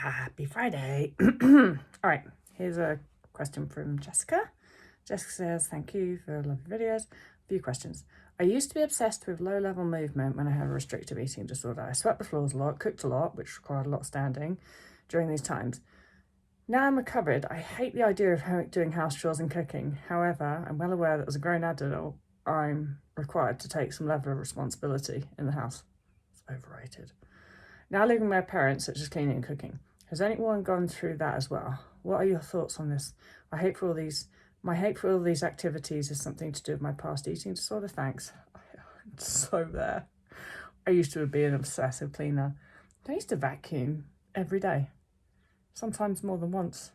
Happy Friday. All right, here's a question from Jessica. Jessica says, thank you for lovely videos. A few questions. I used to be obsessed with low-level movement when I had a restrictive eating disorder. I swept the floors a lot, cooked a lot, which required a lot of standing during these times. Now I'm recovered. I hate the idea of doing house chores and cooking. However, I'm well aware that as a grown adult, I'm required to take some level of responsibility in the house. It's overrated. Now living with my parents, such as cleaning and cooking. Has anyone gone through that as well? What are your thoughts on this? My hate for all these activities is something to do with my past eating disorder. Thanks. I'm so there. I used to be an obsessive cleaner. I used to vacuum every day, sometimes more than once.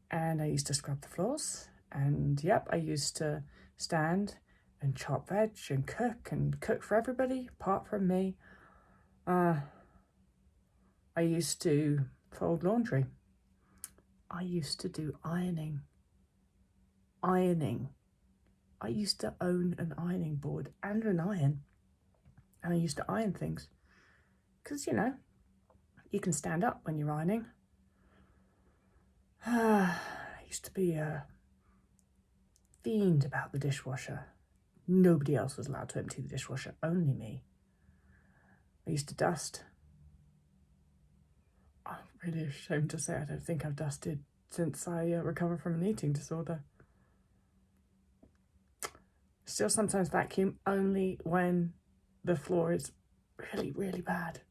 And I used to scrub the floors. And yep, I used to stand and chop veg and cook for everybody apart from me. I used to fold laundry. I used to do ironing. I used to own an ironing board and an iron. And I used to iron things. Because, you know, you can stand up when you're ironing. I used to be a fiend about the dishwasher. Nobody else was allowed to empty the dishwasher, only me. I used to dust. I'm really ashamed to say I don't think I've dusted since I recovered from an eating disorder. Still sometimes vacuum, only when the floor is really, really bad.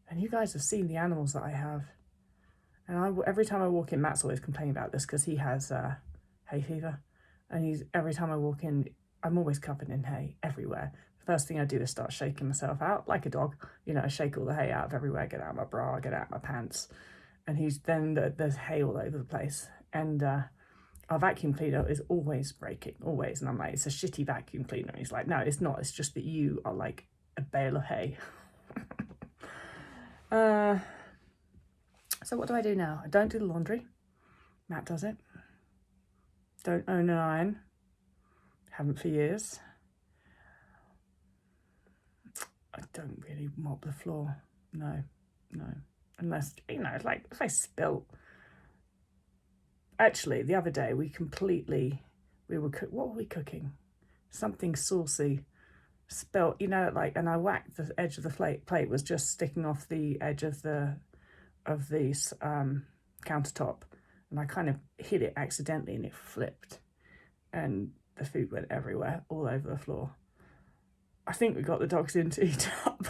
And you guys have seen the animals that I have. And every time I walk in, Matt's always complaining about this because he has hay fever. And every time I walk in, I'm always covered in hay everywhere. The first thing I do is start shaking myself out like a dog. You know, I shake all the hay out of everywhere, get out my bra, get out my pants. And there's hay all over the place. And our vacuum cleaner is always breaking, always. And I'm like, it's a shitty vacuum cleaner. And he's like, no, it's not. It's just that you are like a bale of hay. So what do I do now? I don't do the laundry. Matt does it. Don't own an iron. Haven't for years. I don't really mop the floor. No. Unless, you know, like if I spill. Actually, the other day what were we cooking? Something saucy. Spilt, you know, like, and I whacked the edge of the plate was just sticking off the edge of the countertop, and I kind of hit it accidentally and it flipped and the food went everywhere, all over the floor. I think we got the dogs in to eat up.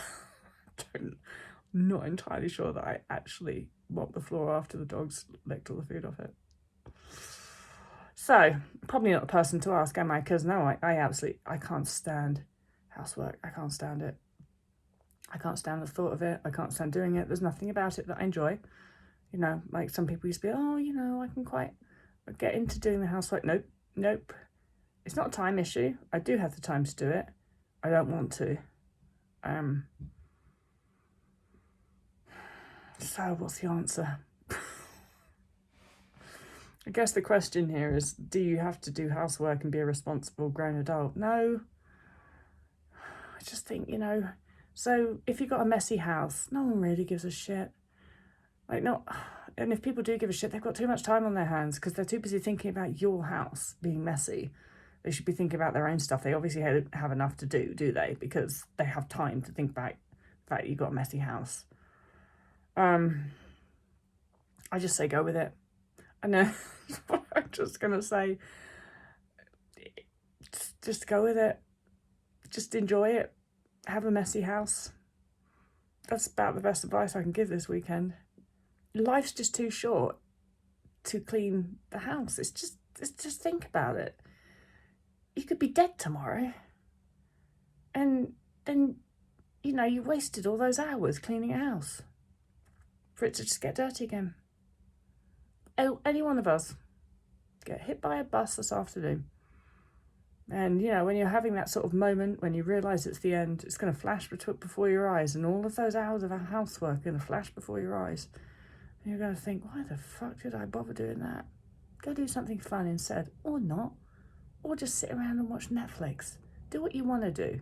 I'm not entirely sure that I actually mopped the floor after the dogs licked all the food off it. So, probably not the person to ask, am I? Because no, I can't stand housework. I can't stand it. I can't stand the thought of it. I can't stand doing it. There's nothing about it that I enjoy. You know, like some people used to be, oh, you know, I can quite get into doing the housework. Nope. It's not a time issue. I do have the time to do it. I don't want to. So what's the answer? I guess the question here is, do you have to do housework and be a responsible grown adult? No. I just think, you know, so if you've got a messy house, no one really gives a shit. Like, no, and if people do give a shit, they've got too much time on their hands because they're too busy thinking about your house being messy. They should be thinking about their own stuff. They obviously have enough to do they? Because they have time to think about the fact that you've got a messy house. I just say go with it. I know what I'm just going to say. Just go with it. Just enjoy it. Have a messy house. That's about the best advice I can give this weekend. Life's just too short to clean the house. It's just think about it. You could be dead tomorrow. And then, you know, you wasted all those hours cleaning a house for it to just get dirty again. Oh, any one of us get hit by a bus this afternoon. And, you know, when you're having that sort of moment, when you realise it's the end, it's going to flash before your eyes, and all of those hours of housework are going to flash before your eyes. And you're going to think, why the fuck did I bother doing that? Go do something fun instead, or not. Or just sit around and watch Netflix. Do what you want to do.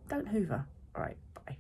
Don't hoover. All right, bye.